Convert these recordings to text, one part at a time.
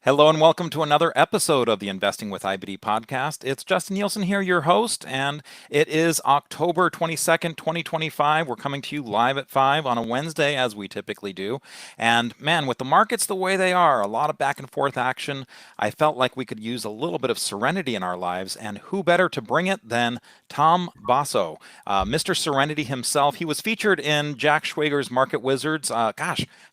Hello and welcome to another episode of the Investing with IBD Podcast. It's Justin Nielsen here, your host, and it is October 22nd, 2025. We're coming to you live at 5 on a Wednesday, as we typically do. And man, with the markets the way they are, a lot of back and forth action, I felt like we could use a little bit of serenity in our lives, and who better to bring it than Tom Basso, Mr. Serenity himself. He was featured in Jack Schwager's Market Wizards. How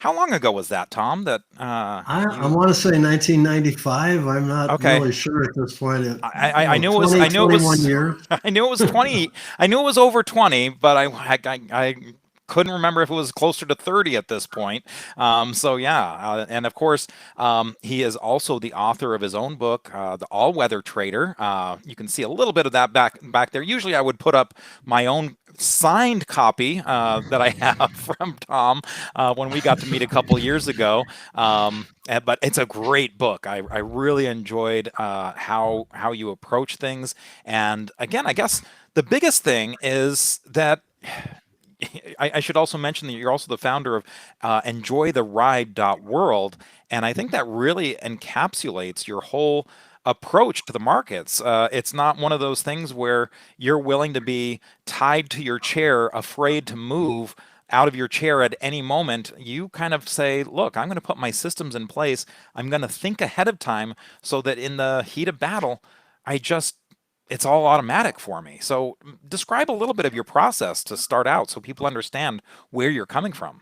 long ago was that, Tom, that I you... want to say 1995. I'm not Okay. really sure at this point. I knew it was 20, 21 years. I knew it was 20. I knew it was over 20, but I couldn't remember if it was closer to 30 at this point. And of course, he is also the author of his own book, The All-Weather Trader. You can see a little bit of that back there. Usually, I would put up my own signed copy that I have from Tom when we got to meet a couple years ago. But it's a great book. I really enjoyed how you approach things. And again, I guess the biggest thing is that I should also mention that you're also the founder of enjoytheride.world. And I think that really encapsulates your whole approach to the markets. It's not one of those things where you're willing to be tied to your chair, afraid to move out of your chair at any moment. You kind of say, look, I'm going to put my systems in place. I'm going to think ahead of time so that in the heat of battle, it's all automatic for me. So describe a little bit of your process to start out so people understand where you're coming from.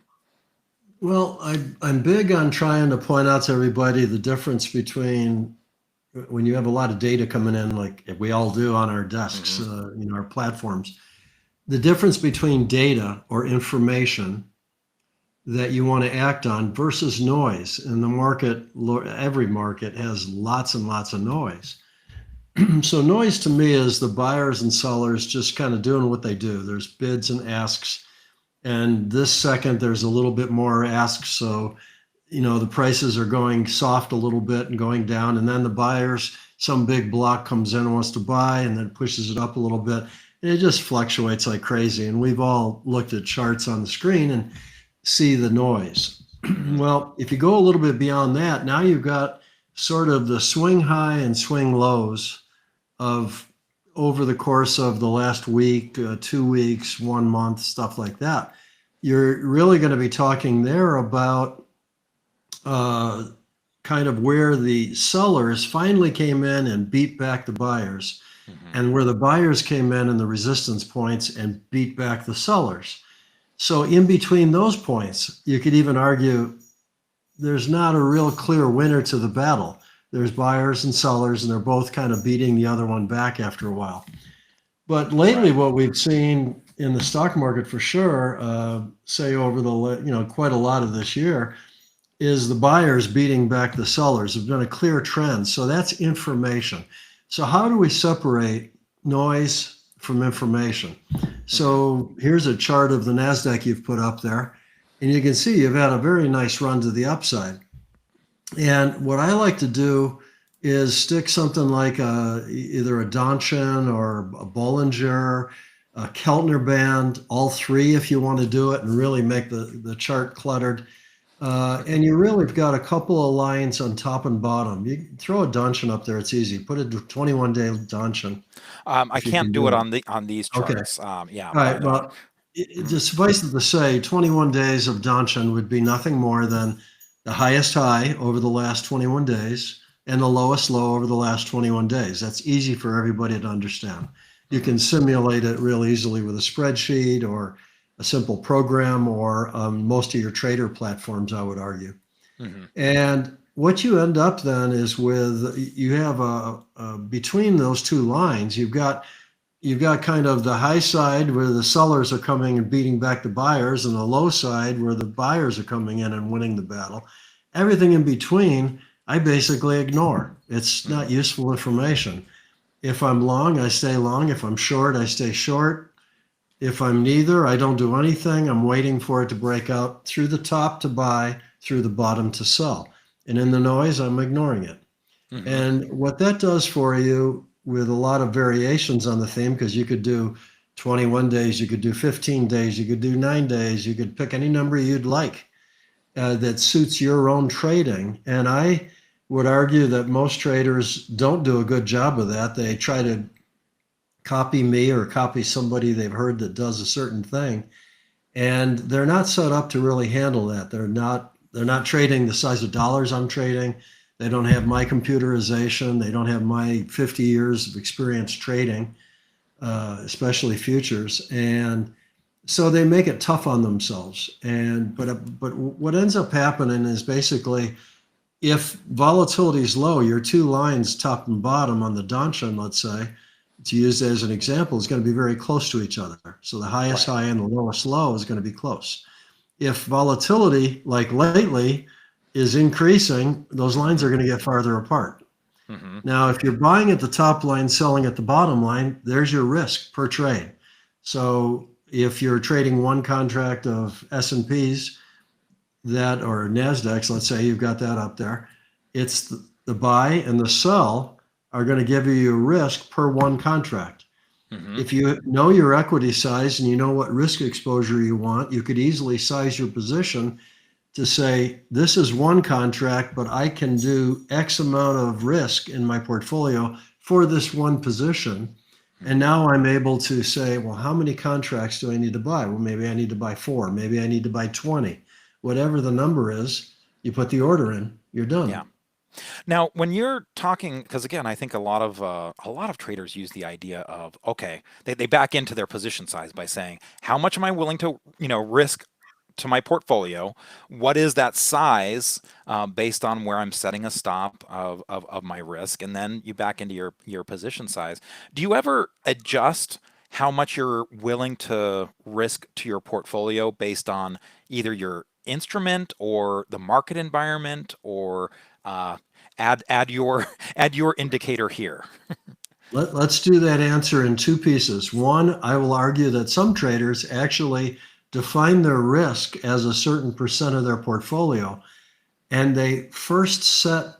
Well, I'm big on trying to point out to everybody the difference between when you have a lot of data coming in, like we all do on our desks, our platforms, the difference between data or information that you want to act on versus noise. In the market, every market has lots and lots of noise. So noise to me is the buyers and sellers just kind of doing what they do. There's bids and asks. And this second, there's a little bit more asks. So, the prices are going soft a little bit and going down. And then the buyers, some big block comes in and wants to buy and then pushes it up a little bit. And it just fluctuates like crazy. And we've all looked at charts on the screen and see the noise. Well, if you go a little bit beyond that, now you've got sort of the swing high and swing lows of over the course of the last week, 2 weeks, 1 month, stuff like that. You're really going to be talking there about kind of where the sellers finally came in and beat back the buyers, and where the buyers came in and the resistance points and beat back the sellers. So in between those points, you could even argue there's not a real clear winner to the battle. There's buyers and sellers, and they're both kind of beating the other one back after a while. But lately, what we've seen in the stock market for sure, say over the quite a lot of this year, is the buyers beating back the sellers. Have been a clear trend. So that's information. So how do we separate noise from information? So here's a chart of the NASDAQ you've put up there, and you can see you've had a very nice run to the upside. And what I like to do is stick something like either a Donchian or a Bollinger, a Keltner band, all three if you want to do it and really make the chart cluttered. And you really have got a couple of lines on top and bottom. You can throw a Donchian up there, it's easy. Put a 21-day Donchian. I can't do it on these charts. Okay. All right. Well, just suffice it to say, 21 days of Donchian would be nothing more than the highest high over the last 21 days and the lowest low over the last 21 days. That's easy for everybody to understand. You can simulate it real easily with a spreadsheet or a simple program or most of your trader platforms, I would argue. And what you end up then is you have between those two lines, you've got kind of the high side where the sellers are coming and beating back the buyers, and the low side where the buyers are coming in and winning the battle. Everything in between, I basically ignore. It's not useful information. If I'm long, I stay long. If I'm short, I stay short. If I'm neither, I don't do anything. I'm waiting for it to break out through the top to buy, through the bottom to sell. And in the noise, I'm ignoring it. And what that does for you, with a lot of variations on the theme, because you could do 21 days, you could do 15 days, you could do 9 days, you could pick any number you'd like that suits your own trading. And I would argue that most traders don't do a good job of that. They try to copy me or copy somebody they've heard that does a certain thing, and they're not set up to really handle that. They're not trading the size of dollars I'm trading. They don't have my computerization. They don't have my 50 years of experience trading, especially futures. And so they make it tough on themselves. But what ends up happening is basically, if volatility is low, your two lines, top and bottom on the Danshan, let's say, to use as an example, is going to be very close to each other. So the highest high and the lowest low is going to be close. If volatility, like lately, is increasing, those lines are going to get farther apart. Mm-hmm. Now, if you're buying at the top line, selling at the bottom line, there's your risk per trade. So if you're trading one contract of S&Ps that, or NASDAQs, let's say you've got that up there, it's the buy and the sell are going to give you a risk per one contract. Mm-hmm. If you know your equity size and you know what risk exposure you want, you could easily size your position to say, this is one contract, but I can do X amount of risk in my portfolio for this one position. And now I'm able to say, well, how many contracts do I need to buy? Well, maybe I need to buy 4, maybe I need to buy 20. Whatever the number is, you put the order in, you're done. Yeah. Now, when you're talking, because again, I think a lot of traders use the idea of, okay, they back into their position size by saying, how much am I willing to, risk to my portfolio? What is that size based on where I'm setting a stop of my risk? And then you back into your position size. Do you ever adjust how much you're willing to risk to your portfolio based on either your instrument or the market environment, or add your indicator here? Let's do that answer in two pieces. One, I will argue that some traders actually define their risk as a certain percent of their portfolio, and they first set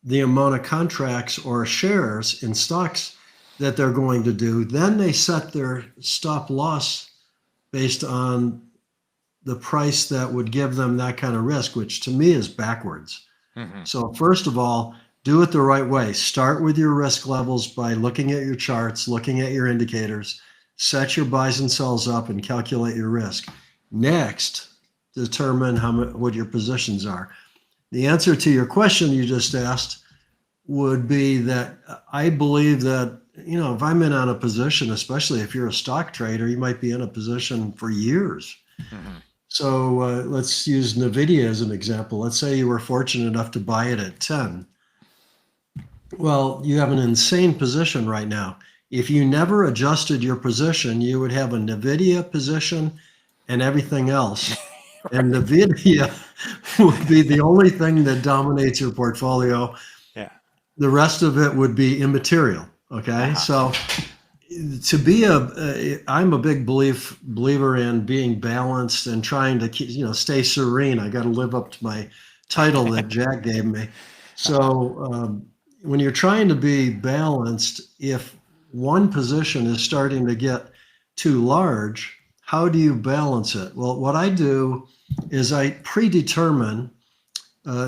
the amount of contracts or shares in stocks that they're going to do. Then they set their stop loss based on the price that would give them that kind of risk, which to me is backwards. Mm-hmm. So first of all, do it the right way. Start with your risk levels by looking at your charts, looking at your indicators, set your buys and sells up and calculate your risk. Next, determine what your positions are. The answer to your question you just asked would be that I believe that, if I'm in on a position, especially if you're a stock trader, you might be in a position for years. Mm-hmm. So let's use NVIDIA as an example. Let's say you were fortunate enough to buy it at 10. Well, you have an insane position right now. If you never adjusted your position, you would have a NVIDIA position and everything else. Right. And NVIDIA would be the only thing that dominates your portfolio. Yeah. The rest of it would be immaterial. Okay. So to be I'm a big believer in being balanced and trying to stay serene. I got to live up to my title that Jack gave me. So when you're trying to be balanced, if one position is starting to get too large, how do you balance it? Well, what I do is I predetermine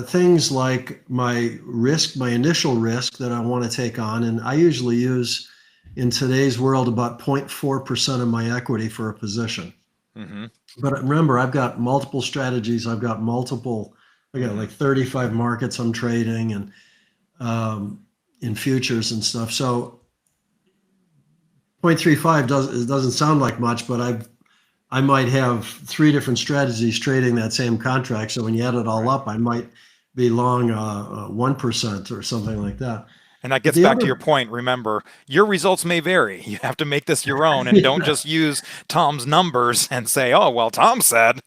things like my risk, my initial risk that I want to take on. And I usually use, in today's world, about 0.4% of my equity for a position. Mm-hmm. But remember, I've got multiple strategies. I got like 35 markets I'm trading and in futures and stuff. So 0.35 doesn't sound like much, but I might have 3 different strategies trading that same contract. So when you add it all up, I might be long 1% or something like that. And that gets back to your point. Remember, your results may vary. You have to make this your own, and don't just use Tom's numbers and say, "Oh, well, Tom said."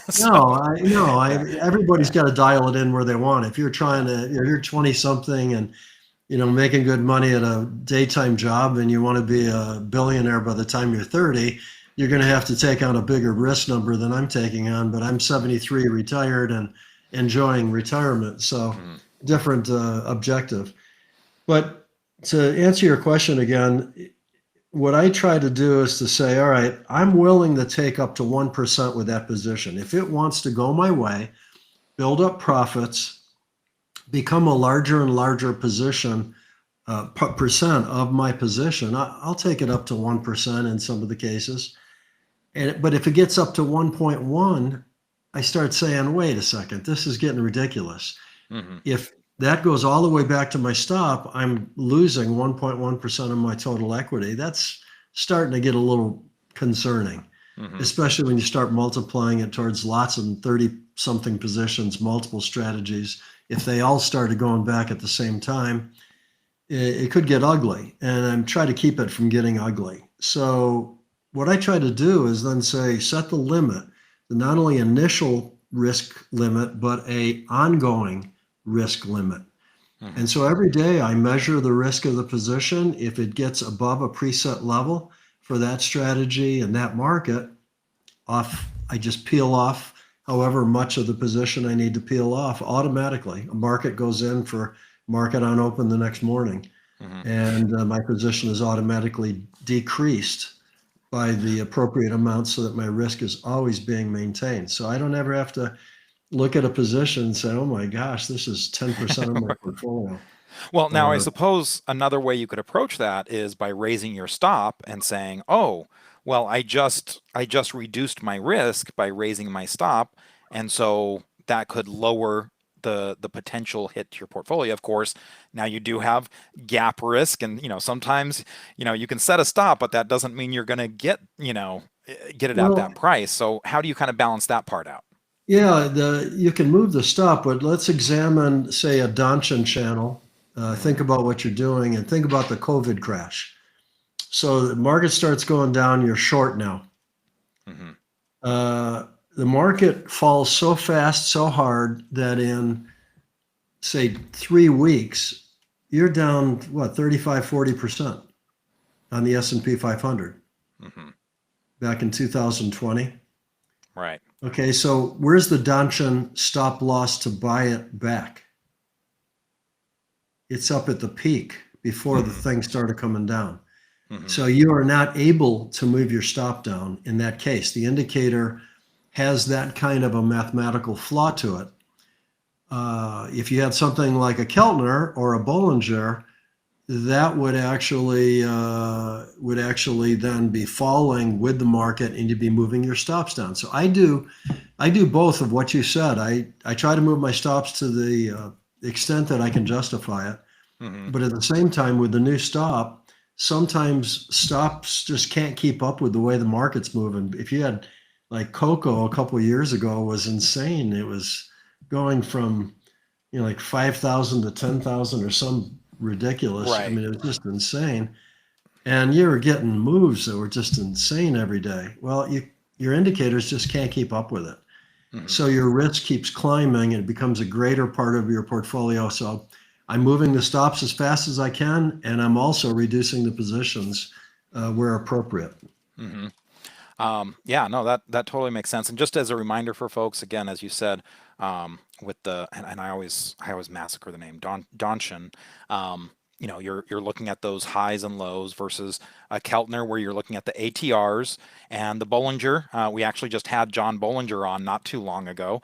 Everybody's got to dial it in where they want. If you're you're 20 something and making good money at a daytime job, and you want to be a billionaire by the time you're 30, you're going to have to take on a bigger risk number than I'm taking on. But I'm 73, retired, and enjoying retirement. So different objective. But to answer your question again, what I try to do is to say, all right, I'm willing to take up to 1% with that position. If it wants to go my way, build up profits, become a larger and larger position, percent of my position. I'll take it up to 1% in some of the cases. But if it gets up to 1.1, I start saying, wait a second, this is getting ridiculous. Hmm. If that goes all the way back to my stop, I'm losing 1.1% of my total equity. That's starting to get a little concerning, Hmm. especially when you start multiplying it towards lots of 30 something positions, multiple strategies. If they all started going back at the same time, it could get ugly. And I'm trying to keep it from getting ugly. So what I try to do is then say, set the limit, not only initial risk limit, but a ongoing risk limit. Hmm. And so every day I measure the risk of the position. If it gets above a preset level for that strategy and that market, I just peel off however much of the position I need to peel off automatically. A market goes in for market on open the next morning, Hmm. and my position is automatically decreased by the appropriate amount so that my risk is always being maintained. So I don't ever have to look at a position and say, oh my gosh, this is 10% of my portfolio. Well, now I Uh, suppose another way you could approach that is by raising your stop and saying, "Oh, well, I just reduced my risk by raising my stop, and so that could lower the potential hit to your portfolio." Of course, now you do have gap risk, and sometimes you can set a stop, but that doesn't mean you're going to get it at that well, price. So how do you kind of balance that part out? yeah, you can move the stop, but let's examine, say, a Donchian channel. Hmm. Think about what you're doing and think about the COVID crash. So the market starts going down, you're short now. Hmm. Uh, the market falls so fast, so hard that in, say, 3 weeks, you're down, what, 35, 40% on the S&P 500 Hmm. back in 2020. Right. Okay, so where's the Donchian stop loss to buy it back? It's up at the peak before the Hmm. thing started coming down. Hmm. So you are not able to move your stop down in that case. The indicator has that kind of a mathematical flaw to it. If you had something like a Keltner or a Bollinger, that would actually then be falling with the market, and you'd be moving your stops down. So I do both of what you said. I try to move my stops to the extent that I can justify it. Hmm. But at the same time, with the new stop, sometimes stops just can't keep up with the way the market's moving. If you had like cocoa a couple of years ago was insane. It was going from like 5,000 to 10,000 or some ridiculous. I Right. mean, it was just insane. And you were getting moves that were just insane every day. Well, your indicators just can't keep up with it. Hmm. So your risk keeps climbing and it becomes a greater part of your portfolio. So I'm moving the stops as fast as I can, and I'm also reducing the positions where appropriate. Hmm. Yeah, no, that totally makes sense. And just as a reminder for folks, again, as you said, with the and I always massacre the name Donshin. You're looking at those highs and lows versus a Keltner, where you're looking at the ATRs and the Bollinger. We actually just had John Bollinger on not too long ago,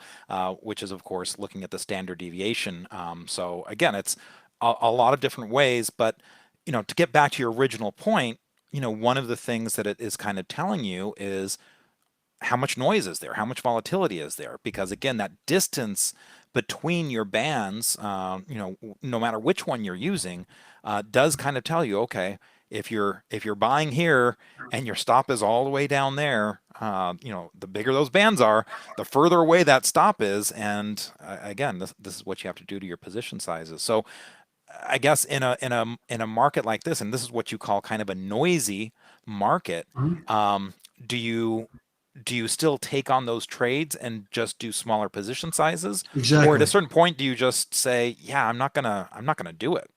which is of course looking at the standard deviation. So again, it's a lot of different ways, but to get back to your original point, one of the things that it is kind of telling you is how much noise is there, how much volatility is there, because again, that distance between your bands, no matter which one you're using, does kind of tell you, okay, if you're buying here and your stop is all the way down there, the bigger those bands are, the further away that stop is, and again, this is what you have to do to your position sizes. So I guess in a market like this, and this is what you call kind of a noisy market, Mhm. um, do you still take on those trades and just do smaller position sizes, or at a Exactly. certain point do you just say, yeah, I'm not gonna do it?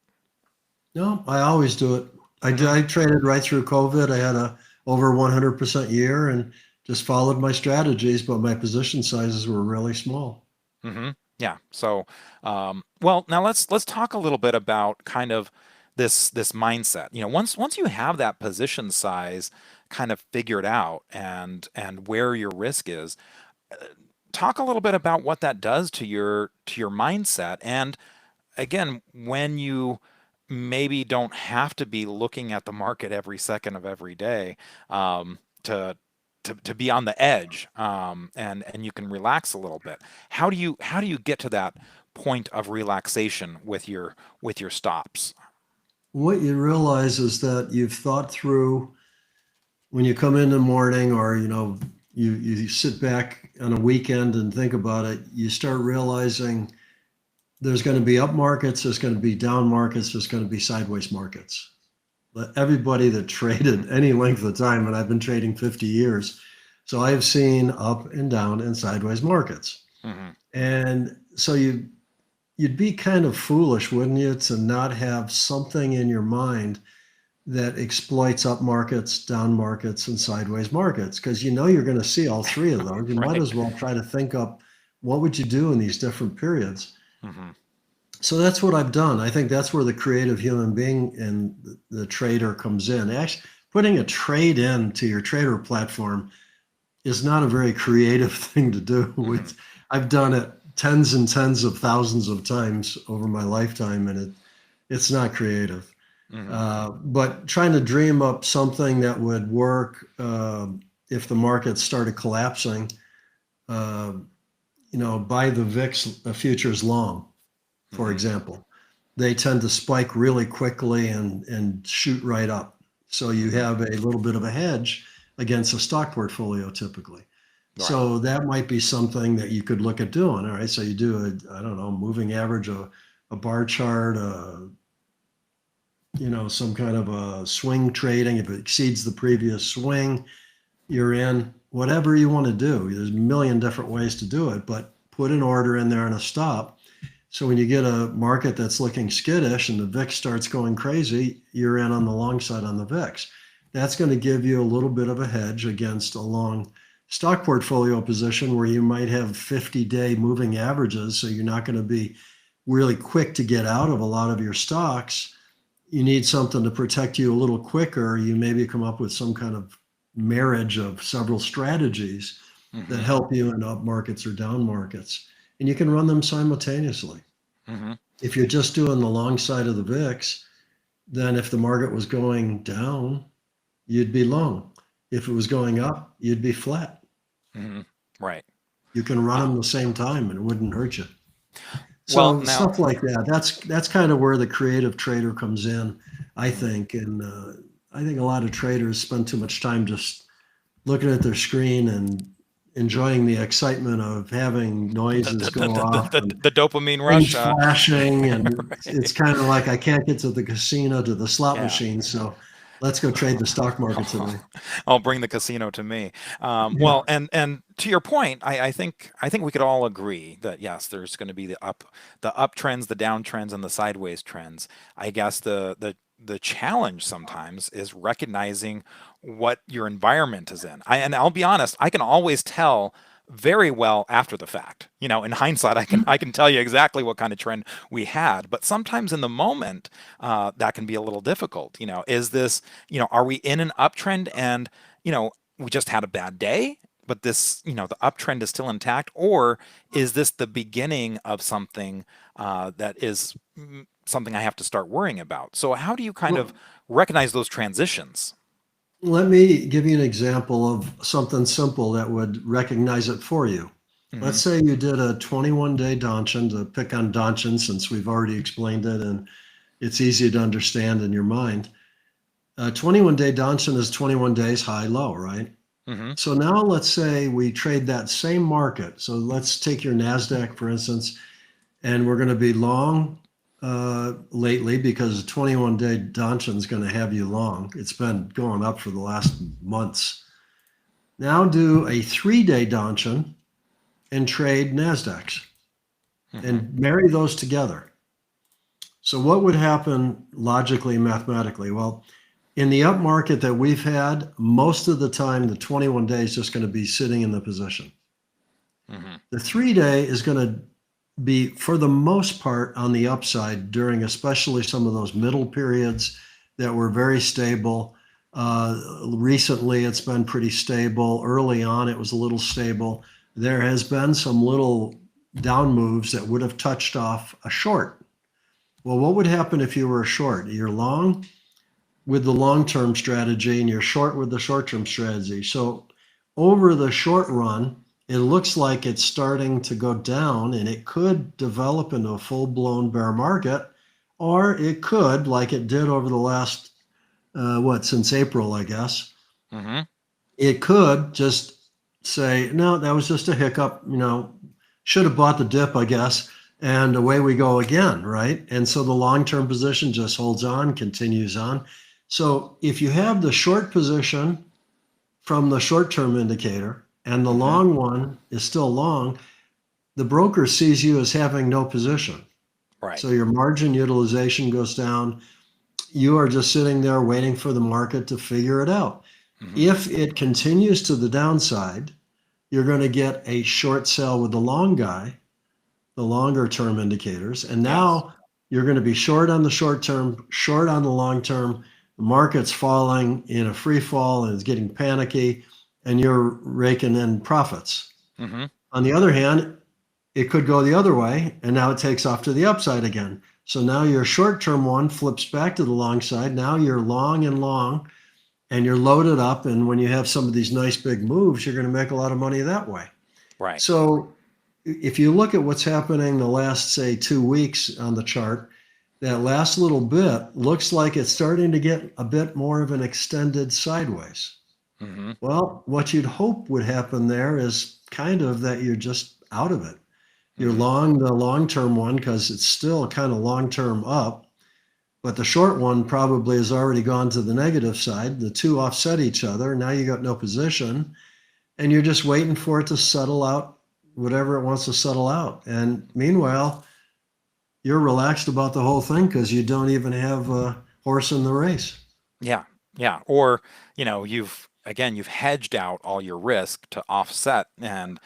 No, I always do it. Hmm. I traded right through COVID. I had a over 100% year and just followed my strategies, but my position sizes were really small. Hmm. Yeah. So, well, now let's talk a little bit about kind of this mindset. Once you have that position size kind of figured out and where your risk is, talk a little bit about what that does to your mindset. And again, when you maybe don't have to be looking at the market every second of every day, to to be on the edge, and you can relax a little bit. How do you get to that point of relaxation with your stops? What you realize is that you've thought through when you come in the morning, or you sit back on a weekend and think about it. You start realizing there's going to be up markets, there's going to be down markets, there's going to be sideways markets. But everybody that traded any length of time, and I've been trading 50 years, so I've seen up and down and sideways markets. Hmm. And so you'd be kind of foolish, wouldn't you, to not have something in your mind that exploits up markets, down markets, and sideways markets, because you're going to see all three of those. You might Right. as well try to think up what would you do in these different periods. Hmm. So that's what I've done. I think that's where the creative human being and the trader comes in. Actually, putting a trade into your trader platform is not a very creative thing to do. Hmm. I've done it tens and tens of thousands of times over my lifetime, and it's not creative. Hmm. But trying to dream up something that would work if the market started collapsing, uh, buy the VIX futures long, for Hmm. example. They tend to spike really quickly and shoot right up. So you Hmm. have a little bit of a hedge against a stock portfolio typically. Right. So that might be something that you could look at doing. All right. So you do I don't know, moving average, a bar chart, some kind of a swing trading. If it exceeds the previous swing, you're in. Whatever you want to do. There's a million different ways to do it, but put an order in there and a stop. So when you get a market that's looking skittish and the VIX starts going crazy, you're in on the long side on the VIX. That's going to give you a little bit of a hedge against a long stock portfolio position where you might have 50-day moving averages. So you're not going to be really quick to get out of a lot of your stocks. You need something to protect you a little quicker. You maybe come up with some kind of marriage of several strategies that Hmm. help you in up markets or down markets. And you can run them simultaneously. Hmm. If you're just doing the long side of the VIX, then if the market was going down, you'd be long. If it was going up, you'd be flat. Hmm. Right. You can run Uh, them the same time and it wouldn't hurt you. well, So now. stuff like that. That's kind of where the creative trader comes in, I Mhm. think. And I think a lot of traders spend too much time just looking at their screen and enjoying the excitement of having the, noises the, go the, off the, and the dopamine things rush. flashing. And Right. it's kind of like I can't get to the casino, to the slot Yeah. machine. So let's go trade the stock market today. I'll bring the casino to me. Yeah. Well, and to your point, I think we could all agree that yes, there's going to be the uptrends, the downtrends, and the sideways trends. I guess the challenge sometimes is recognizing what your environment is in. And I'll be honest, I can always tell very well after the fact. In hindsight, I can tell you exactly what kind of trend we had. But sometimes in the moment, that can be a little difficult. Is this, are we in an uptrend and, we just had a bad day, but this, the uptrend is still intact? Or is this the beginning of something that is something I have to start worrying about? So how do you kind of Well, recognize those transitions? let me give you an example of something simple that would recognize it for you. Let's Hmm. say you did a 21-day Donchian, to pick on Donchian since we've already explained it and it's easy to understand in your mind. A 21-day Donchian is 21 days high, low, right? Hmm. So now let's say we trade that same market. So let's take your NASDAQ, for instance, and we're going to be long lately because a 21-day Donchian is going to have you long. It's been going up for the last months. Now do a 3-day Donchian and trade NASDAQs Hmm. and marry those together. So what would happen logically, mathematically? Well, in the up market that we've had, most of the time, the 21 day is just going to be sitting in the position. Hmm. The 3-day is going to be, for the most part, on the upside during especially some of those middle periods that were very stable. Recently, it's been pretty stable. Early on, it was a little stable. There has been some little down moves that would have touched off a short. Well, what would happen if you were short? You're long with the long-term strategy and you're short with the short-term strategy. So over the short run, it looks like it's starting to go down and it could develop into a full-blown bear market, or it could, like it did over the last, since April, I guess, Mm-hmm. it could just say, no, that was just a hiccup, should have bought the dip, I guess. And away we go again, right? And so the long-term position just holds on, continues on. So if you have the short position from the short-term indicator and the long one is still long, the broker sees you as having no position. Right. So your margin utilization goes down. You are just sitting there waiting for the market to figure it out. If it continues to the downside, you're going to get a short sell with the long guy, the longer term indicators. And now you're going to be short on the short term, short on the long term. The market's falling in a free fall and it's getting panicky, and you're raking in profits. On the other hand, it could go the other way, and now it takes off to the upside again. So now your short-term one flips back to the long side. Now you're long and long, and you're loaded up. And when you have some of these nice big moves, you're going to make a lot of money that way. Right. So if you look at what's happening the last, say, 2 weeks on the chart, that last little bit looks like it's starting to get a bit more of an extended sideways. Well, what you'd hope would happen there is kind of that you're just out of it. You're long the long-term one because it's still kind of long-term up, but the short one probably has already gone to the negative side. The two offset each other. Now you got no position, and you're just waiting for it to settle out, whatever it wants to settle out. And meanwhile, you're relaxed about the whole thing because you don't even have a horse in the race. Yeah. Yeah. Or, you've hedged out all your risk to offset and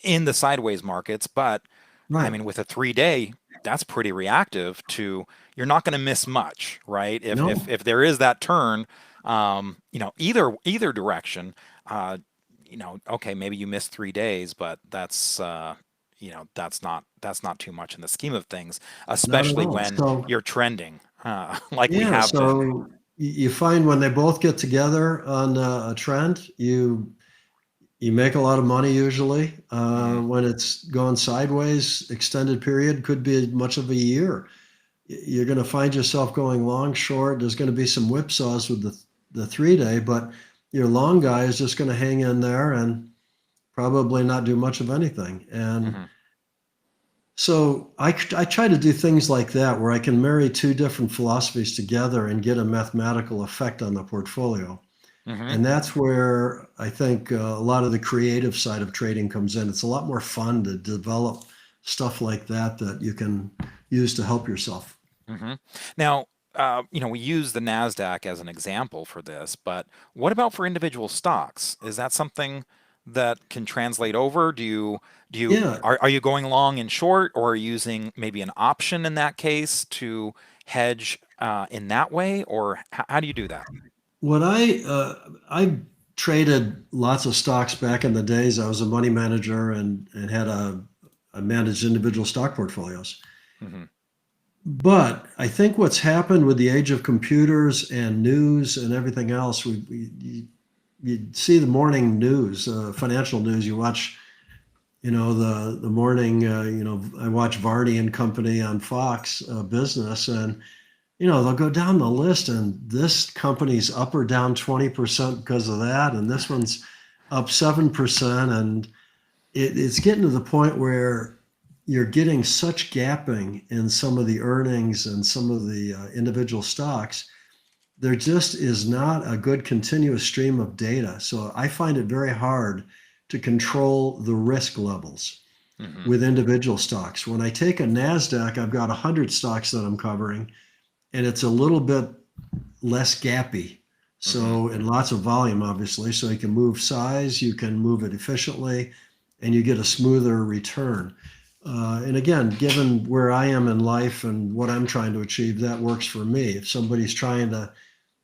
in the sideways markets. But Right. I mean, with a 3-day, that's pretty reactive to, you're not going to miss much, right? If, No. if there is that turn, either direction, okay, maybe you missed 3 days, but that's, that's not too much in the scheme of things, especially all. when So- you're trending, like we Yeah, have been. so you find when they both get together on a trend, you make a lot of money usually. When it's going sideways, extended period could be much of a year. You're going to find yourself going long, short. There's going to be some whipsaws with the 3-day, but your long guy is just going to hang in there and probably not do much of anything. And so I try to do things like that where I can marry two different philosophies together and get a mathematical effect on the portfolio. And that's where I think a lot of the creative side of trading comes in. It's a lot more fun to develop stuff like that you can use to help yourself. Now, we use the NASDAQ as an example for this, but what about for individual stocks? Is that something that can translate over? Yeah. Are you going long and short, or are you using maybe an option in that case to hedge in that way, or how do you do that? What I traded lots of stocks back in the days. I was a money manager and had I managed individual stock portfolios. But I think what's happened with the age of computers and news and everything else, you see the morning news, financial news. You watch, the morning. I watch Varney and Company on Fox Business, and they'll go down the list, and this company's up or down 20% because of that, and this one's up 7%, and it's getting to the point where you're getting such gapping in some of the earnings and some of the individual stocks. There just is not a good continuous stream of data. So I find it very hard to control the risk levels with individual stocks. When I take a NASDAQ, I've got 100 stocks that I'm covering, and it's a little bit less gappy. So, and lots of volume, obviously. So you can move size, you can move it efficiently, and you get a smoother return. And again, given where I am in life and what I'm trying to achieve, that works for me. If somebody's trying to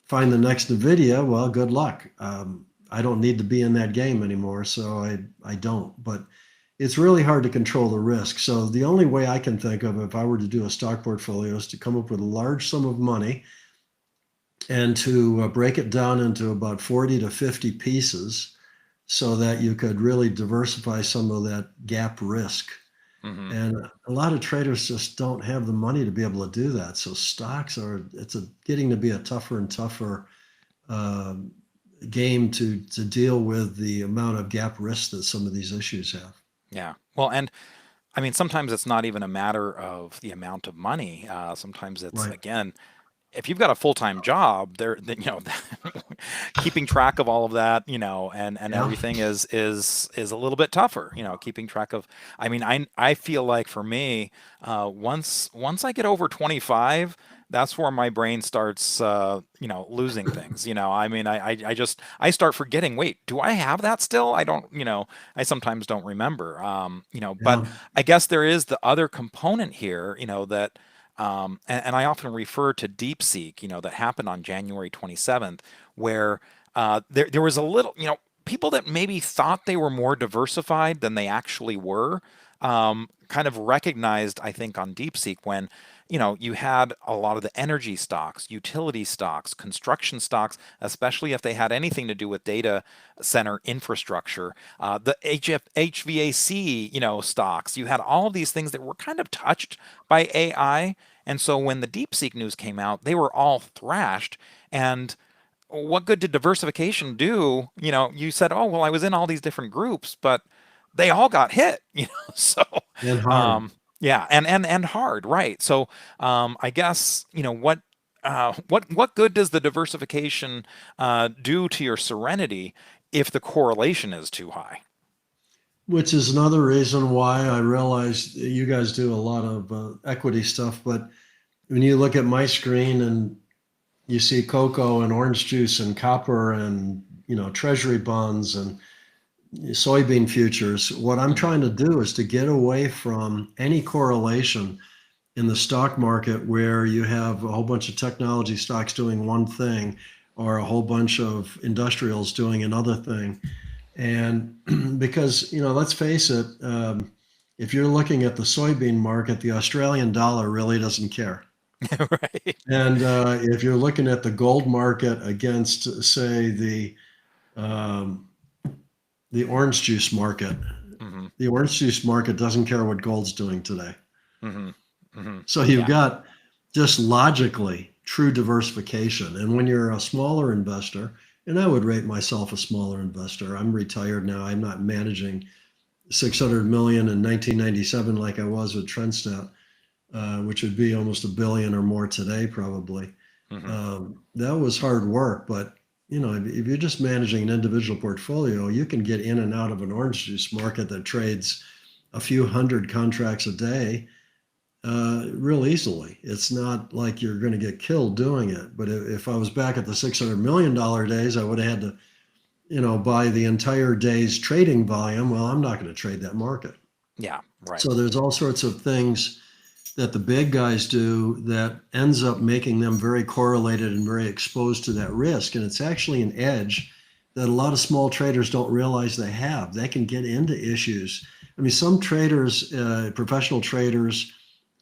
find the next NVIDIA, well, good luck. I don't need to be in that game anymore, so I don't. But it's really hard to control the risk. So the only way I can think of, if I were to do a stock portfolio, is to come up with a large sum of money and to break it down into about 40 to 50 pieces so that you could really diversify some of that gap risk. Hmm. And a lot of traders just don't have the money to be able to do that. So stocks getting to be a tougher and tougher uh, game to deal with the amount of gap risk that some of these issues have. Yeah. Well, and I mean, sometimes it's not even a matter of the amount of money. Sometimes it's, Right. again, if you've got a full-time job, there, then, keeping track of all of that, and Yeah. everything is a little bit tougher. Keeping track of. I mean, I feel like for me, once I get over 25, that's where my brain starts, losing things. I mean, I just I start forgetting. Wait, do I have that still? I don't. I sometimes don't remember. But Yeah. I guess there is the other component here. That and I often refer to DeepSeek, that happened on January 27th, where there was a little, people that maybe thought they were more diversified than they actually were, kind of recognized, I think, on DeepSeek when, you had a lot of the energy stocks, utility stocks, construction stocks, especially if they had anything to do with data center infrastructure, the HVAC, stocks. You had all of these things that were kind of touched by AI. And so when the DeepSeek news came out, they were all thrashed. And what good did diversification do? You said, oh, well, I was in all these different groups, but they all got hit, so, And hard. um, yeah, and hard, right? So, I guess, what good does the diversification do to your serenity if the correlation is too high? Which is another reason why I realized you guys do a lot of equity stuff. But when you look at my screen and you see cocoa and orange juice and copper and treasury bonds and soybean futures, what I'm Hmm. trying to do is to get away from any correlation in the stock market where you have a whole bunch of technology stocks doing one thing or a whole bunch of industrials doing another thing. And because, let's face it, if you're looking at the soybean market, the Australian dollar really doesn't care. Right. And if you're looking at the gold market against, say, um, the orange juice market, Hmm. the orange juice market doesn't care what gold's doing today. Hmm. Hmm. So you've Yeah. got just logically true diversification. And when you're a smaller investor, and I would rate myself a smaller investor, I'm retired now. I'm not managing 600 million in 1997 like I was with Trendstat, which would be almost a billion or more today, probably. Hmm. That was hard work, but if you're just managing an individual portfolio, you can get in and out of an orange juice market that trades a few hundred contracts a day real easily. It's not like you're going to get killed doing it. But if I was back at the $600 million days, I would have had to, buy the entire day's trading volume. Well, I'm not going to trade that market. Yeah. Right. So there's all sorts of things that the big guys do that ends up making them very correlated and very exposed to that risk. And it's actually an edge that a lot of small traders don't realize they have. They can get into issues. I mean, some traders, professional traders,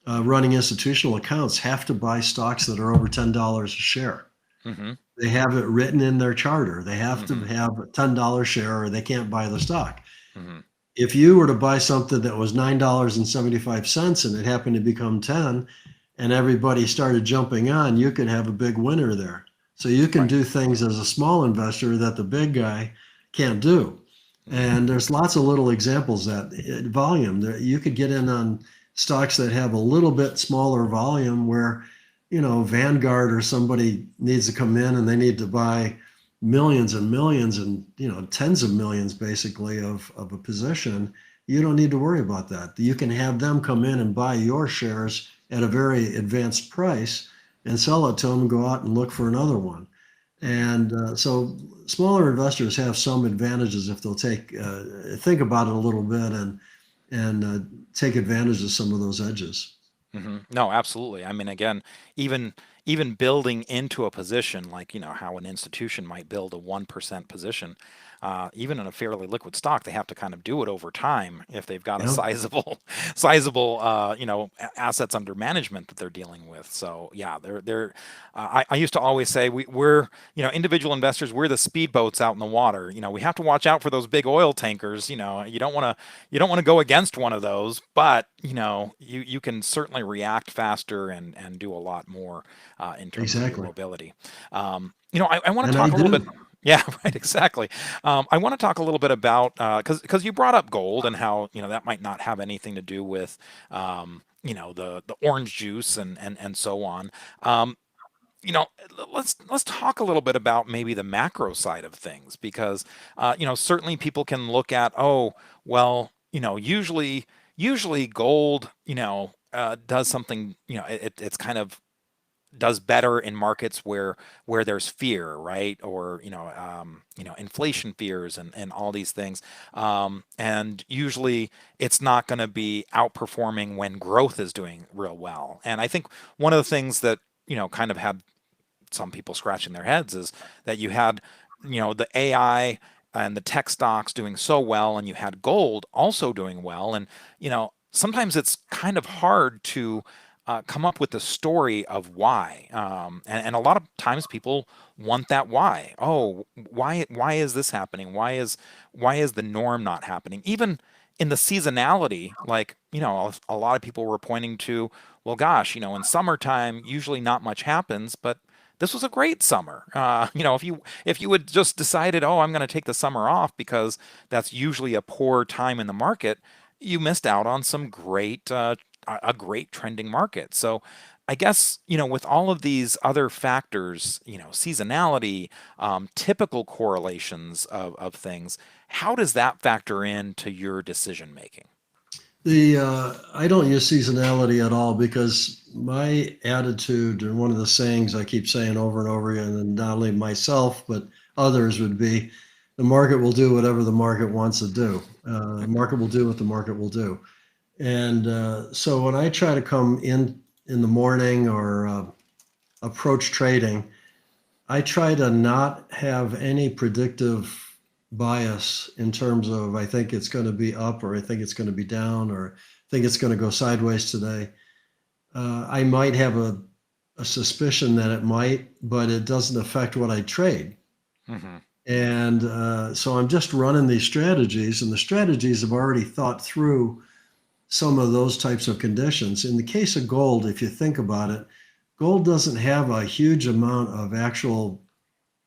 running institutional accounts have to buy stocks that are over $10 a share. Hmm. They have it written in their charter. They have to Hmm. have a $10 share or they can't buy the stock. Hmm. If you were to buy something that was $9.75 and it happened to become 10 and everybody started jumping on, you could have a big winner there. So you can Right. do things as a small investor that the big guy can't do. Hmm. And there's lots of little examples that volume that you could get in on stocks that have a little bit smaller volume where, Vanguard or somebody needs to come in and they need to buy millions and millions and, tens of millions basically of a position. You don't need to worry about that. You can have them come in and buy your shares at a very advanced price and sell it to them and go out and look for another one. Hmm. And so smaller investors have some advantages if they'll think about it a little bit and take advantage of some of those edges. Hmm. No, absolutely. I mean, again, even building into a position like, how an institution might build a 1% position, even in a fairly liquid stock, they have to kind of do it over time if they've got a Yeah, sizable, assets under management that they're dealing with. So yeah, I used to always say we're, individual investors, we're the speedboats out in the water. We have to watch out for those big oil tankers. You don't want to go against one of those, but you can certainly react faster and do a lot more in terms of your exactly. mobility. I want to And I talk a little bit. do. Yeah, right, exactly. I want to talk a little bit about because you brought up gold and how that might not have anything to do with the orange juice and so on. Um, you know, let's talk a little bit about maybe the macro side of things because certainly people can look at, oh, well, usually gold does something, it's kind of does better in markets where there's fear, right? Or inflation fears and all these things. And usually it's not going to be outperforming when growth is doing real well. And I think one of the things that kind of had some people scratching their heads is that you had the AI and the tech stocks doing so well, and you had gold also doing well. And sometimes it's kind of hard to come up with the story of why. And a lot of times people want that why. Oh, why is this happening? Why is the norm not happening? Even in the seasonality, like a lot of people were pointing to, well, gosh, in summertime usually not much happens, but this was a great summer. If you had just decided, oh, I'm going to take the summer off because that's usually a poor time in the market, you missed out on some great a great trending market. So I guess with all of these other factors, seasonality, typical correlations of things, how does that factor into your decision making? The I don't use seasonality at all because my attitude, and one of the sayings I keep saying over and over again, and not only myself but others, would be, the market will do whatever the market wants to do. The market will do what the market will do. And so when I try to come in the morning or approach trading, I try to not have any predictive bias in terms of, I think it's going to be up, or I think it's going to be down, or I think it's going to go sideways today. I might have a suspicion that it might, but it doesn't affect what I trade. Hmm. And so I'm just running these strategies, and the strategies have already thought through some of those types of conditions. In the case of gold, if you think about it, gold doesn't have a huge amount of actual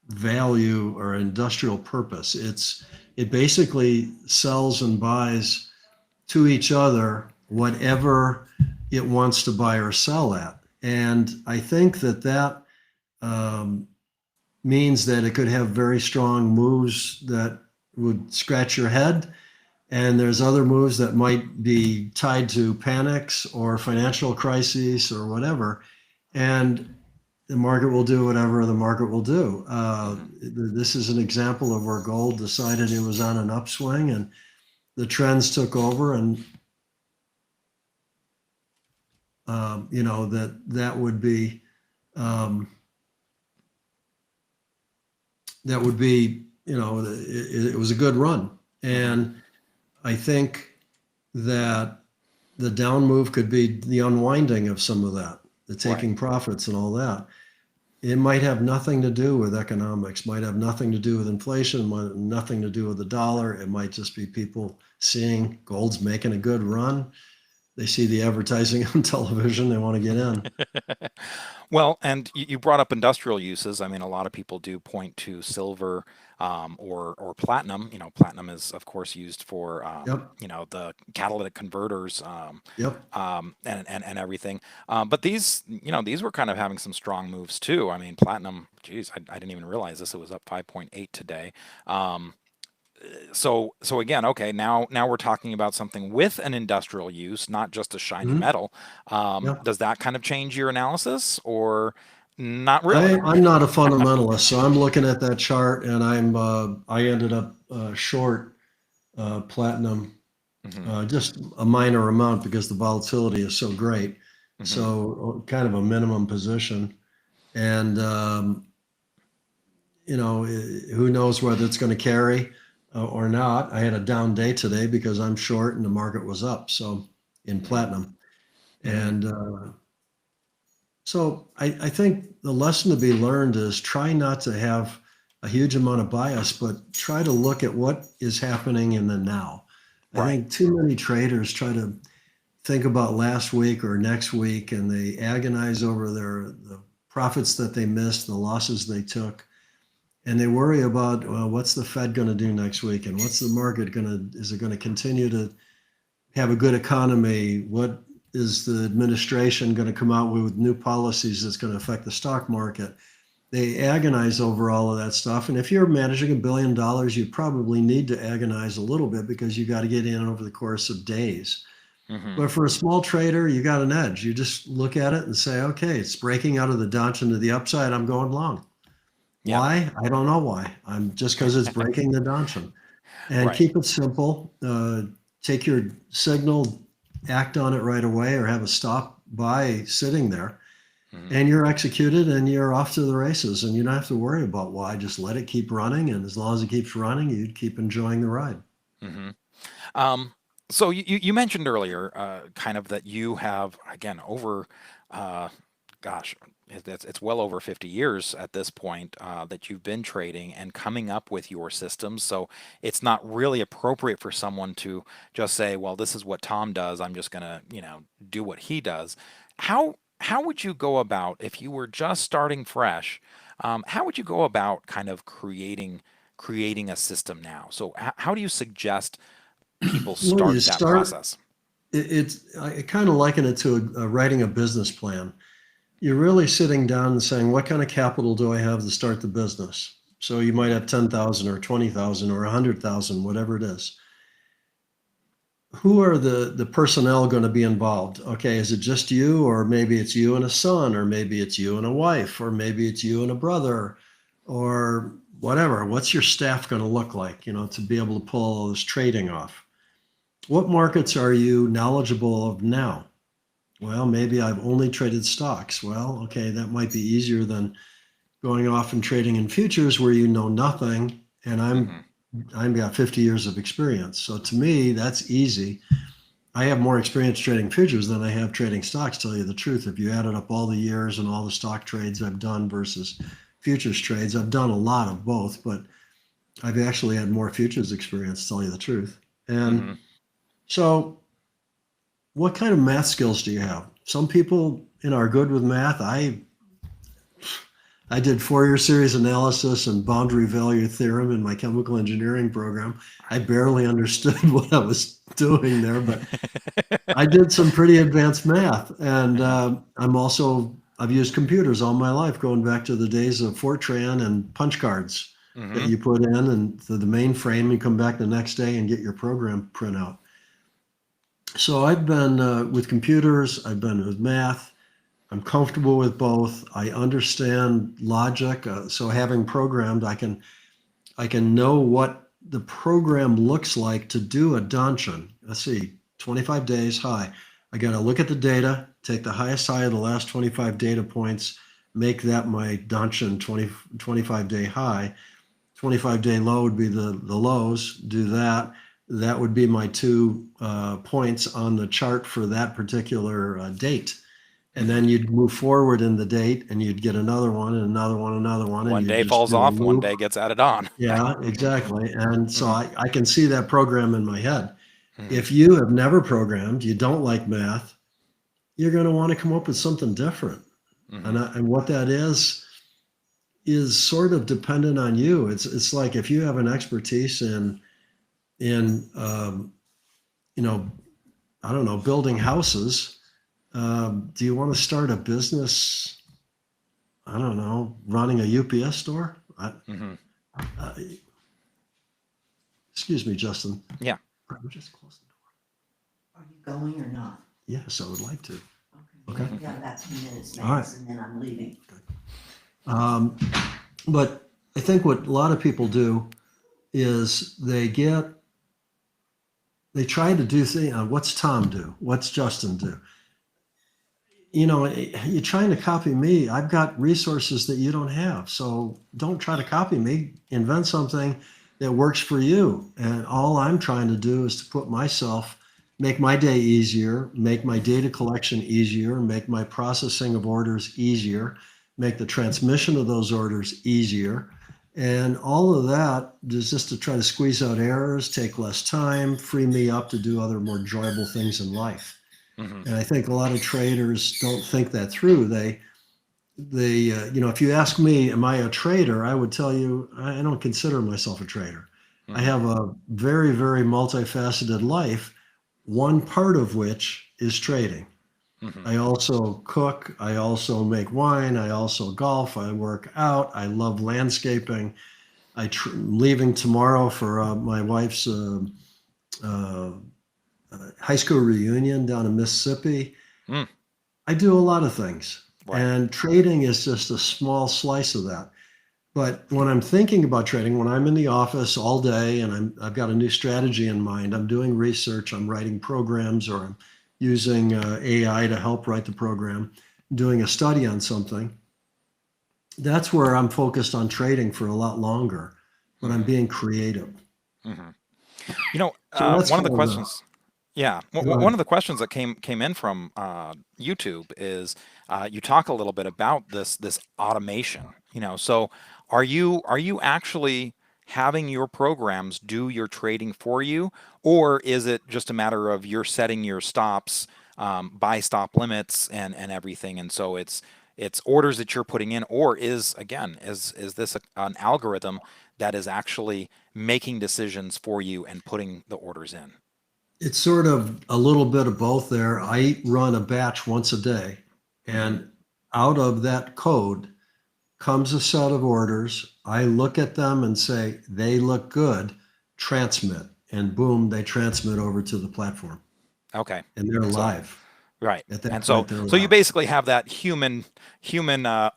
value or industrial purpose. It basically sells and buys to each other whatever it wants to buy or sell at. And I think that um, means that it could have very strong moves that would scratch your head. And there's other moves that might be tied to panics or financial crises or whatever. And the market will do whatever the market will do. This is an example of where gold decided it was on an upswing and the trends took over, and that would be um, it was a good run. And I think that the down move could be the unwinding of some of that, the taking profits and all that. It might have nothing to do with economics, might have nothing to do with inflation, might have nothing to do with the dollar. It might just be people seeing gold's making a good run. They see the advertising on television, they want to get in. Well, and you brought up industrial uses. I mean, a lot of people do point to silver or platinum. Platinum is, of course, used for Yep, the catalytic converters yep. and everything. But these were kind of having some strong moves too. I mean, platinum. Geez, I didn't even realize this. It was up 5.8 today. Um, so again, okay, now we're talking about something with an industrial use, not just a shiny Mhm. metal. Yep. Does that kind of change your analysis or not really? I'm not a fundamentalist, so I'm looking at that chart, and I ended up short platinum, Hmm. just a minor amount because the volatility is so great. Hmm. So kind of a minimum position, and who knows whether it's going to carry. or not. I had a down day today because I'm short and the market was up. So in platinum. And so I think the lesson to be learned is try not to have a huge amount of bias, but try to look at what is happening in the now. I think too many traders try to think about last week or next week, and they agonize over the profits that they missed, the losses they took, and they worry about, well, what's the Fed going to do next week, and what's the market going to, is it going to continue to have a good economy? What is the administration going to come out with new policies that's going to affect the stock market? They agonize over all of that stuff. And if you're managing $1 billion, you probably need to agonize a little bit because you got to get in over the course of days. But for a small trader, you got an edge. You just look at it and say, okay, it's breaking out of the dungeon to the upside. I'm going long. Yeah. Why? I don't know why. I'm just because it's breaking the dungeon. And keep it simple. Take your signal, act on it right away, or have a stop buy sitting there. And you're executed and you're off to the races, and you don't have to worry about why. Just let it keep running. And as long as it keeps running, you keep enjoying the ride. So you mentioned earlier kind of that you have, again, over, it's well over 50 years at this point that you've been trading and coming up with your systems. So it's not really appropriate for someone to just say, well, this is what Tom does, I'm just going to, do what he does. How would you go about, if you were just starting fresh, how would you go about kind of creating a system now? So how do you suggest people start that process? I kind of liken it to writing a business plan. You're really sitting down and saying, what kind of capital do I have to start the business? So you might have 10,000 or 20,000 or 100,000, whatever it is. Who are the personnel going to be involved? Okay, is it just you, or maybe it's you and a son, or maybe it's you and a wife, or maybe it's you and a brother, or whatever? What's your staff going to look like, to be able to pull all this trading off? What markets are you knowledgeable of now? Well, maybe I've only traded stocks. Well, okay, that might be easier than going off and trading in futures where you know nothing, and I've got 50 years of experience. So to me, that's easy. I have more experience trading futures than I have trading stocks, to tell you the truth. If you added up all the years and all the stock trades I've done versus futures trades, I've done a lot of both, but I've actually had more futures experience, to tell you the truth. And so what kind of math skills do you have? Some people are good with math. I did Fourier series analysis and boundary value theorem in my chemical engineering program. I barely understood what I was doing there, but I did some pretty advanced math. And I've used computers all my life, going back to the days of Fortran and punch cards that you put in and to the mainframe and come back the next day and get your program printout. So I've been with computers, I've been with math. I'm comfortable with both. I understand logic. So having programmed, I can know what the program looks like to do a dungeon. Let's see, 25 days high. I got to look at the data, take the highest high of the last 25 data points, make that my dungeon 25-day high. 25-day low would be the lows, do that. That would be my 2 points on the chart for that particular date. And then you'd move forward in the date and you'd get another one and another one, another one. One day falls off, one day gets added on. Yeah, exactly. And so I can see that program in my head. If you have never programmed, you don't like math, you're going to want to come up with something different. And what that is sort of dependent on you. It's like if you have an expertise in I don't know, building houses. Do you want to start a business? I don't know, running a UPS store? Excuse me, Justin. Yeah. We're just close the door. Are you going or not? Yes, I would like to. Okay. We have about 2 minutes All right. max, and then I'm leaving. But I think what a lot of people do is they try to do things. What's Tom do? What's Justin do? You're trying to copy me. I've got resources that you don't have. So don't try to copy me. Invent something that works for you. And all I'm trying to do is to make my day easier, make my data collection easier, make my processing of orders easier, make the transmission of those orders easier. And all of that is just to try to squeeze out errors, take less time, free me up to do other more enjoyable things in life. And I think a lot of traders don't think that through. If you ask me, am I a trader? I would tell you, I don't consider myself a trader. I have a very, very multifaceted life, one part of which is trading. I also cook. I also make wine. I also golf. I work out. I love landscaping. I'm leaving tomorrow for my wife's high school reunion down in Mississippi. I do a lot of things. Right. And trading is just a small slice of that. But when I'm thinking about trading, when I'm in the office all day and I've got a new strategy in mind, I'm doing research, I'm writing programs, or I'm using AI to help write the program, doing a study on something, that's where I'm focused on trading for a lot longer, but I'm being creative. You know, So that's one of the kind of questions, yeah, one of the questions that came in from YouTube is you talk a little bit about this automation. You know, so are you actually having your programs do your trading for you, or is it just a matter of you're setting your stops, buy stop limits and everything, and so it's orders that you're putting in, or is this an algorithm that is actually making decisions for you and putting the orders in? It's sort of a little bit of both there. I run a batch once a day, and out of that code comes a set of orders. I look at them and say, they look good, transmit, and boom, they transmit over to the platform. Okay. And they're live. Right. At that And point, so you basically have that human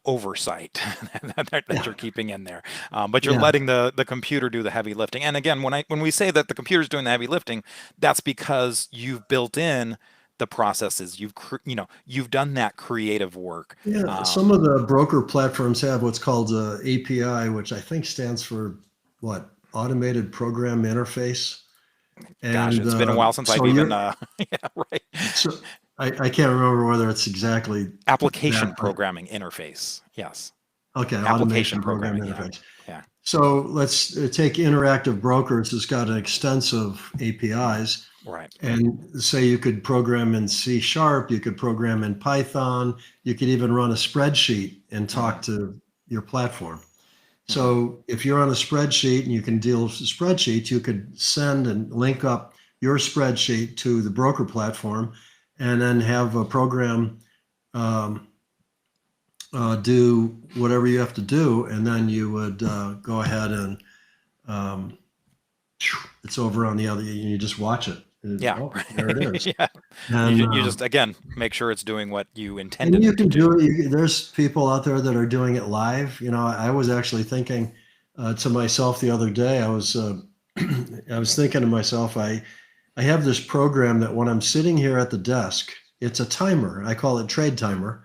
oversight that you're keeping in there, but you're letting the computer do the heavy lifting. And again, when we say that the computer's doing the heavy lifting, that's because you've built in the processes. You've done that creative work. Yeah, some of the broker platforms have what's called API, which I think stands for Automated Program Interface. Gosh, And it's been a while since I've even yeah, right. So I can't remember whether it's exactly Application that, programming interface. Yes. Okay, Application automation program programming interface. Yeah. So let's take Interactive Brokers. It's got an extensive APIs. Right. And say you could program in C#, you could program in Python, you could even run a spreadsheet and talk to your platform. So if you're on a spreadsheet and you can deal with spreadsheets, you could send and link up your spreadsheet to the broker platform and then have a program do whatever you have to do. And then you would go ahead and it's over on the other, you just watch it. Yeah. There it is. Yeah. And, you just, again, make sure it's doing what you intended. And you can do it. There's people out there that are doing it live. You know, I was actually thinking to myself the other day, I was thinking to myself, I have this program that when I'm sitting here at the desk, it's a timer. I call it Trade Timer.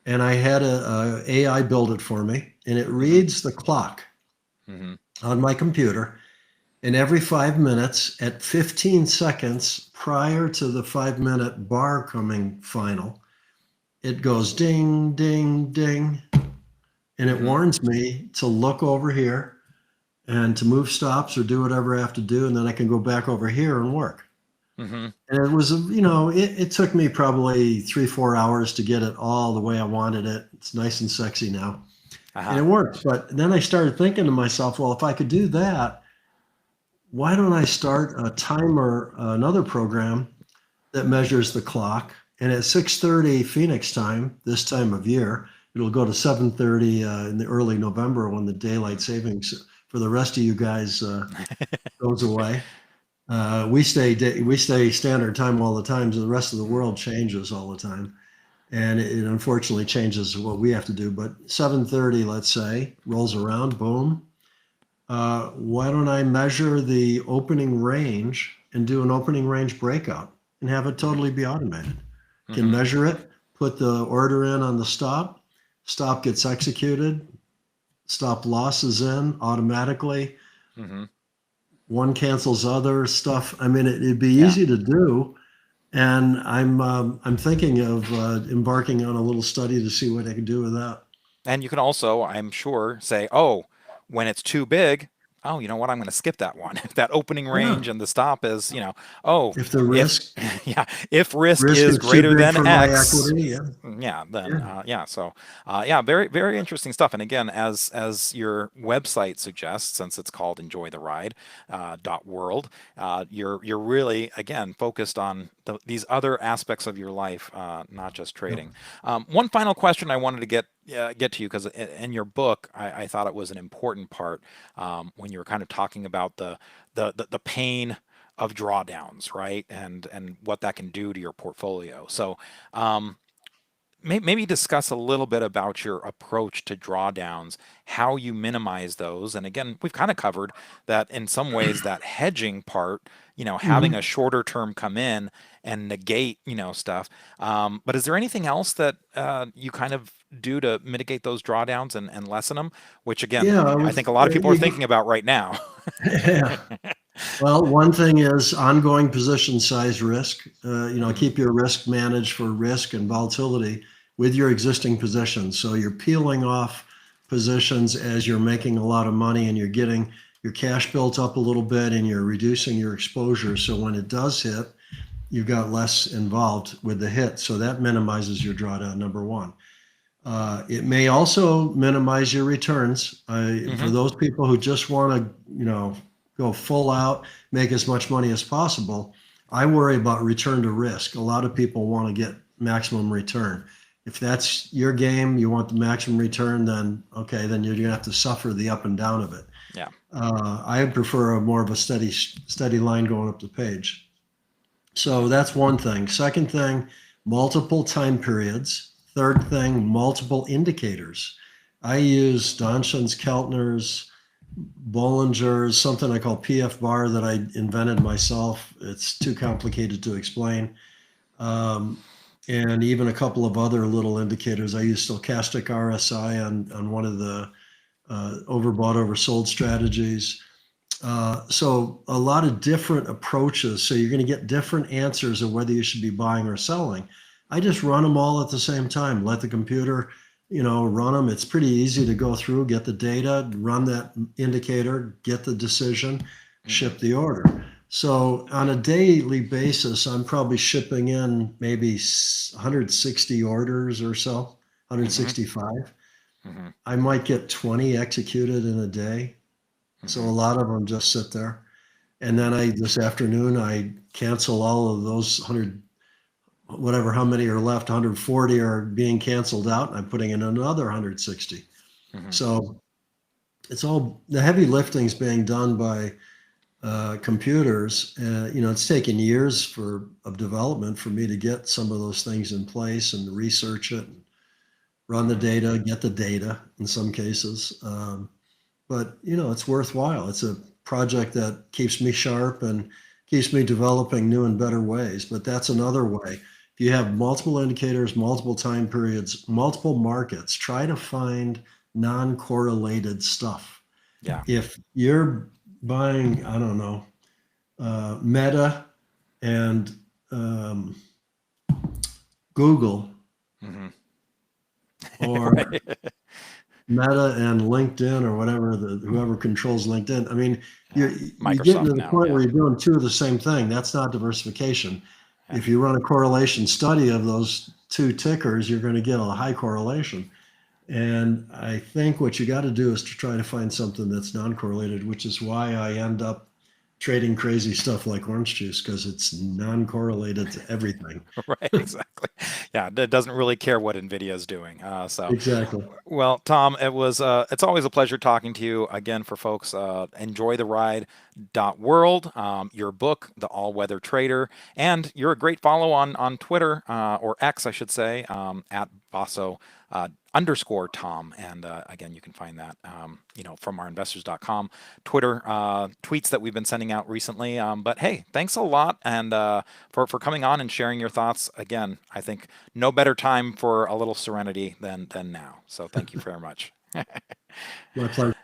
And I had a AI build it for me, and it reads the clock on my computer. And every 5 minutes, at 15 seconds prior to the 5-minute bar coming final, it goes ding, ding, ding. And it warns me to look over here and to move stops or do whatever I have to do. And then I can go back over here and work. And it was, it took me probably 3-4 hours to get it all the way I wanted it. It's nice and sexy now. And it works. But then I started thinking to myself, well, if I could do that, why don't I start a timer, another program that measures the clock? And at 6:30 Phoenix time, this time of year, it'll go to 7:30 in the early November when the daylight savings for the rest of you guys goes away. We stay standard time all the time. So the rest of the world changes all the time. And it unfortunately changes what we have to do. But 7:30, let's say, rolls around, boom. Why don't I measure the opening range and do an opening range breakout and have it totally be automated? Can measure it, put the order in on the stop gets executed, stop loss is in automatically. one cancels other stuff. I mean, it'd be Yeah. easy to do. And I'm thinking of embarking on a little study to see what I can do with that. And you can also, I'm sure, say, oh, when it's too big, oh, you know what? I'm going to skip that one. If that opening Yeah. range and the stop is, oh, If the if, risk yeah, if risk risk is is too greater big than for my X, equity, yeah. yeah, then, Yeah. yeah. So, yeah, very, very interesting stuff. And again, as your website suggests, since it's called enjoytheride.world, you're really, again, focused on these other aspects of your life, not just Yep. trading. One final question I wanted to get to you, because in your book, I thought it was an important part, when you were kind of talking about the pain of drawdowns, right, and what that can do to your portfolio. So, maybe discuss a little bit about your approach to drawdowns, how you minimize those. And again, we've kind of covered that in some ways, that hedging part, having a Mhm. shorter term come in and negate, stuff. But is there anything else that you kind of do to mitigate those drawdowns and lessen them? Which again, Yeah, I I was, think a lot of people are thinking about right now. yeah. Well, one thing is ongoing position size risk. Mhm. Keep your risk managed for risk and volatility with your existing positions. So you're peeling off positions as you're making a lot of money and you're getting your cash built up a little bit and you're reducing your exposure. So when it does hit, you've got less involved with the hit. So that minimizes your drawdown, number one. It may also minimize your returns. For Mhm. those people who just want to, go full out, make as much money as possible, I worry about return to risk. A lot of people want to get maximum return. If that's your game, you want the maximum return, then okay, then you're gonna have to suffer the up and down of it. Yeah. I prefer a more of a steady line going up the page. So that's one thing. Second thing, multiple time periods. Third thing, multiple indicators. I use Donchon's, Keltner's, Bollinger's, something I call PF bar that I invented myself. It's too complicated to explain. Um, and even a couple of other little indicators. I use stochastic RSI on one of the overbought, oversold strategies. So a lot of different approaches. So you're going to get different answers of whether you should be buying or selling. I just run them all at the same time. Let the computer, run them. It's pretty easy to go through, get the data, run that indicator, get the decision, Mhm. ship the order. So on a daily basis, I'm probably shipping in maybe 160 orders or so, Mhm. 165. Mhm. I might get 20 executed in a day. So a Mhm. lot of them just sit there. And then this afternoon, I cancel all of those 100, whatever, how many are left, 140 are being canceled out, and I'm putting in another 160. Mhm. So it's all the heavy lifting's being done by computers. It's taken years of development for me to get some of those things in place and research it, and run the Mhm. data, get the data in some cases. But it's worthwhile. It's a project that keeps me sharp and keeps me developing new and better ways. But that's another way. If you have multiple indicators, multiple time periods, multiple markets, try to find non-correlated stuff. Yeah. If you're buying, I don't know, Meta and um, Google, Mhm. or Right. Meta and LinkedIn, or whatever, whoever controls LinkedIn. I mean, Yeah. you're getting to Microsoft the now. point Yeah. where you're doing two of the same thing. That's not diversification. Yeah. If you run a correlation study of those two tickers, you're going to get a high correlation. And I think what you got to do is to try to find something that's non-correlated, which is why I end up trading crazy stuff like orange juice, because it's non-correlated to everything. Right. Exactly. Yeah. It doesn't really care what Nvidia is doing. Exactly. Well, Tom, it's always a pleasure talking to you again. For folks, enjoytheride.world, your book, The All Weather Trader, and you're a great follow on Twitter, or X, I should say, at Basso underscore Tom. And again, you can find that, from our investors.com Twitter tweets that we've been sending out recently. But hey, thanks a lot, and for coming on and sharing your thoughts. Again, I think no better time for a little serenity than now. So thank you very much. My pleasure.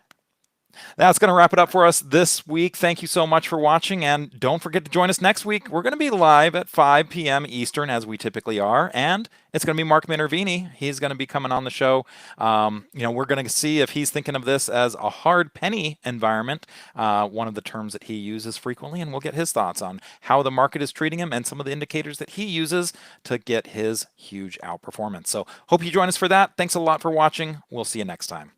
That's going to wrap it up for us this week. Thank you so much for watching, and don't forget to join us next week. We're going to be live at 5 p.m. Eastern, as we typically are, and it's going to be Mark Minervini. He's going to be coming on the show. We're going to see if he's thinking of this as a hard penny environment, one of the terms that he uses frequently, and we'll get his thoughts on how the market is treating him and some of the indicators that he uses to get his huge outperformance. So hope you join us for that. Thanks a lot for watching. We'll see you next time.